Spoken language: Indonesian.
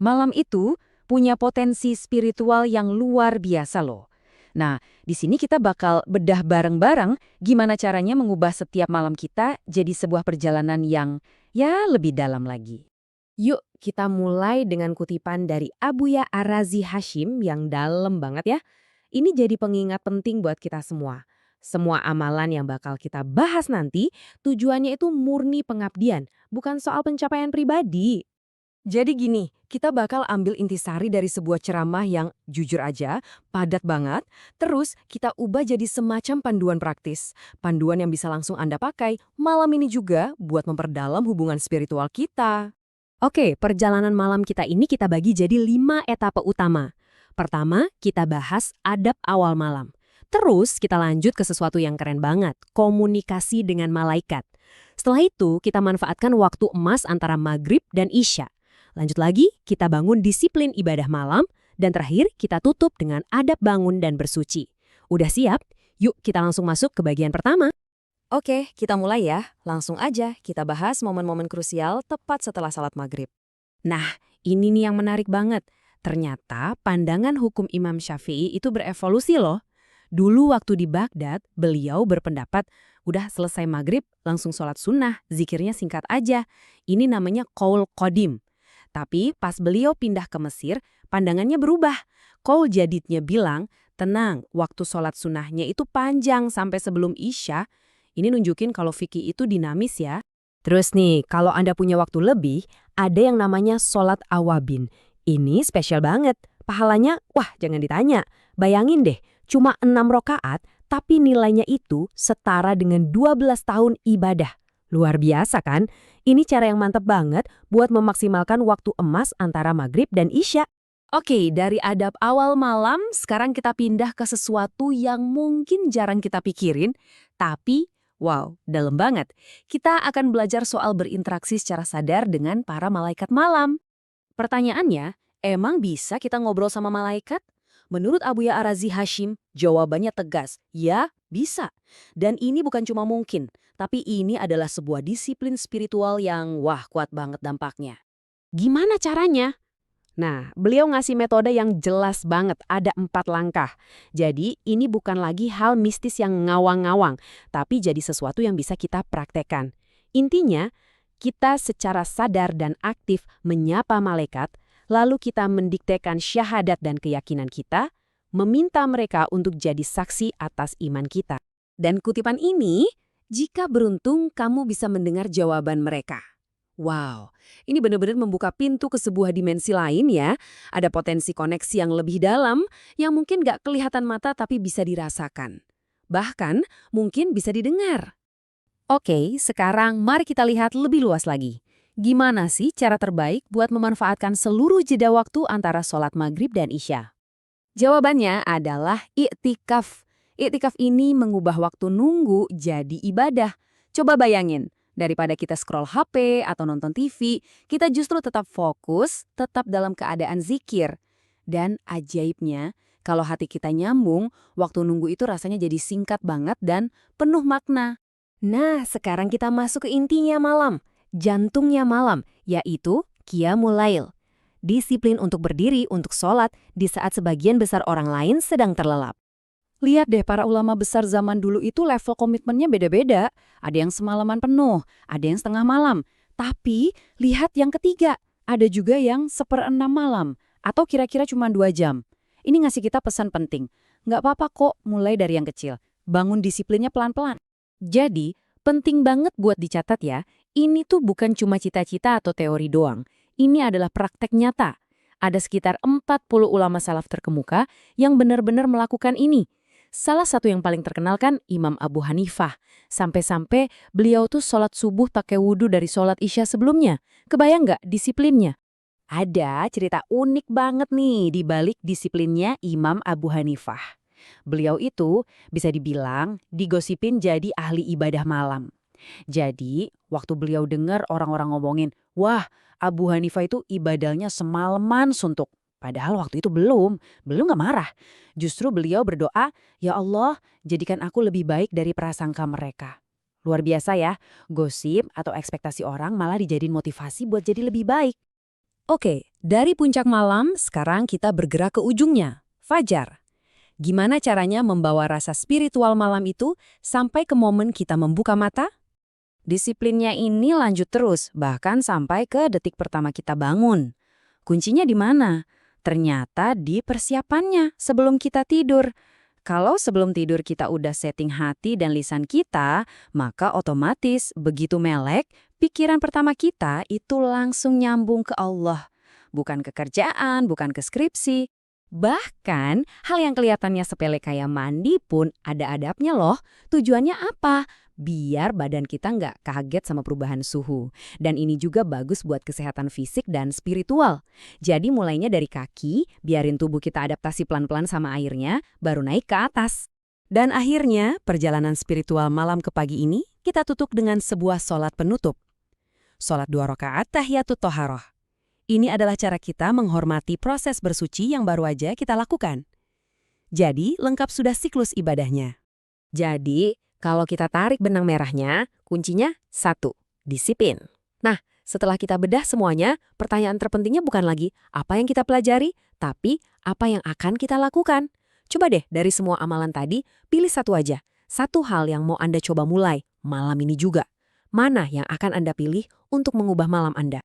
Malam itu punya potensi spiritual yang luar biasa loh. Nah, di sini kita bakal bedah bareng-bareng gimana caranya mengubah setiap malam kita jadi sebuah perjalanan yang ya lebih dalam lagi. Yuk, kita mulai dengan kutipan dari Abuya Arazi Hashim yang dalam banget ya. Ini jadi pengingat penting buat kita semua. Semua amalan yang bakal kita bahas nanti, tujuannya itu murni pengabdian, bukan soal pencapaian pribadi. Jadi gini, kita bakal ambil intisari dari sebuah ceramah yang jujur aja, padat banget, terus kita ubah jadi semacam panduan praktis. Panduan yang bisa langsung Anda pakai malam ini juga buat memperdalam hubungan spiritual kita. Oke, perjalanan malam kita ini kita bagi jadi 5 etapa utama. Pertama, kita bahas adab awal malam. Terus, kita lanjut ke sesuatu yang keren banget, komunikasi dengan malaikat. Setelah itu, kita manfaatkan waktu emas antara maghrib dan isya. Lanjut lagi, kita bangun disiplin ibadah malam. Dan terakhir, kita tutup dengan adab bangun dan bersuci. Udah siap? Yuk kita langsung masuk ke bagian pertama. Oke, kita mulai ya. Langsung aja kita bahas momen-momen krusial tepat setelah salat maghrib. Nah, ini nih yang menarik banget. Ternyata pandangan hukum Imam Syafi'i itu berevolusi loh. Dulu waktu di Baghdad, beliau berpendapat, udah selesai maghrib, langsung sholat sunnah, zikirnya singkat aja. Ini namanya qaul qadim. Tapi pas beliau pindah ke Mesir, pandangannya berubah. Qaul jadidnya bilang, tenang, waktu sholat sunnahnya itu panjang sampai sebelum Isya. Ini nunjukin kalau fikih itu dinamis ya. Terus nih, kalau Anda punya waktu lebih, ada yang namanya sholat awabin. Ini spesial banget. Pahalanya, wah jangan ditanya. Bayangin deh, cuma 6 rakaat, tapi nilainya itu setara dengan 12 tahun ibadah. Luar biasa kan? Ini cara yang mantep banget buat memaksimalkan waktu emas antara maghrib dan isya. Oke, dari adab awal malam, sekarang kita pindah ke sesuatu yang mungkin jarang kita pikirin, tapi wow, dalam banget. Kita akan belajar soal berinteraksi secara sadar dengan para malaikat malam. Pertanyaannya, emang bisa kita ngobrol sama malaikat? Menurut Abuya Arazi Hashim, jawabannya tegas, ya bisa. Dan ini bukan cuma mungkin, tapi ini adalah sebuah disiplin spiritual yang wah kuat banget dampaknya. Gimana caranya? Nah, beliau ngasih metode yang jelas banget, ada 4 langkah. Jadi, ini bukan lagi hal mistis yang ngawang-ngawang, tapi jadi sesuatu yang bisa kita praktekkan. Intinya, kita secara sadar dan aktif menyapa malaikat, lalu kita mendiktekan syahadat dan keyakinan kita, meminta mereka untuk jadi saksi atas iman kita. Dan kutipan ini, jika beruntung kamu bisa mendengar jawaban mereka. Wow, ini benar-benar membuka pintu ke sebuah dimensi lain ya. Ada potensi koneksi yang lebih dalam, yang mungkin nggak kelihatan mata tapi bisa dirasakan. Bahkan mungkin bisa didengar. Oke, sekarang mari kita lihat lebih luas lagi. Gimana sih cara terbaik buat memanfaatkan seluruh jeda waktu antara sholat maghrib dan isya? Jawabannya adalah iktikaf. Iktikaf ini mengubah waktu nunggu jadi ibadah. Coba bayangin, daripada kita scroll HP atau nonton TV, kita justru tetap fokus, tetap dalam keadaan zikir. Dan ajaibnya, kalau hati kita nyambung, waktu nunggu itu rasanya jadi singkat banget dan penuh makna. Nah, sekarang kita masuk ke intinya malam, jantungnya malam, yaitu Qiyamul Lail. Disiplin untuk berdiri, untuk sholat, di saat sebagian besar orang lain sedang terlelap. Lihat deh, para ulama besar zaman dulu itu level komitmennya beda-beda. Ada yang semalaman penuh, ada yang setengah malam. Tapi, lihat yang ketiga, ada juga yang 1/6 malam, atau kira-kira cuma 2 jam. Ini ngasih kita pesan penting. Nggak apa-apa kok mulai dari yang kecil. Bangun disiplinnya pelan-pelan. Jadi, penting banget buat dicatat ya, ini tuh bukan cuma cita-cita atau teori doang. Ini adalah praktek nyata. Ada sekitar 40 ulama salaf terkemuka yang benar-benar melakukan ini. Salah satu yang paling terkenal kan Imam Abu Hanifah. Sampai-sampai beliau tuh sholat subuh pakai wudhu dari sholat isya sebelumnya. Kebayang nggak disiplinnya? Ada cerita unik banget nih di balik disiplinnya Imam Abu Hanifah. Beliau itu bisa dibilang digosipin jadi ahli ibadah malam. Jadi, waktu beliau dengar orang-orang ngomongin, wah, Abu Hanifah itu ibadahnya semalaman suntuk. Padahal waktu itu belum nggak marah. Justru beliau berdoa, ya Allah, jadikan aku lebih baik dari prasangka mereka. Luar biasa ya, gosip atau ekspektasi orang malah dijadiin motivasi buat jadi lebih baik. Oke, dari puncak malam, sekarang kita bergerak ke ujungnya, fajar. Gimana caranya membawa rasa spiritual malam itu sampai ke momen kita membuka mata? Disiplinnya ini lanjut terus, bahkan sampai ke detik pertama kita bangun. Kuncinya di mana? Ternyata di persiapannya sebelum kita tidur. Kalau sebelum tidur kita udah setting hati dan lisan kita, maka otomatis begitu melek, pikiran pertama kita itu langsung nyambung ke Allah. Bukan ke kerjaan, bukan ke skripsi. Bahkan, hal yang kelihatannya sepele kayak mandi pun ada adabnya loh. Tujuannya apa? Biar badan kita nggak kaget sama perubahan suhu. Dan ini juga bagus buat kesehatan fisik dan spiritual. Jadi mulainya dari kaki, biarin tubuh kita adaptasi pelan-pelan sama airnya, baru naik ke atas. Dan akhirnya, perjalanan spiritual malam ke pagi ini, kita tutup dengan sebuah sholat penutup. Sholat 2 rakaat tahiyatut toharoh. Ini adalah cara kita menghormati proses bersuci yang baru aja kita lakukan. Jadi, lengkap sudah siklus ibadahnya. Jadi, kalau kita tarik benang merahnya, kuncinya 1, disiplin. Nah, setelah kita bedah semuanya, pertanyaan terpentingnya bukan lagi apa yang kita pelajari, tapi apa yang akan kita lakukan. Coba deh dari semua amalan tadi, pilih satu aja. Satu hal yang mau Anda coba mulai malam ini juga. Mana yang akan Anda pilih untuk mengubah malam Anda?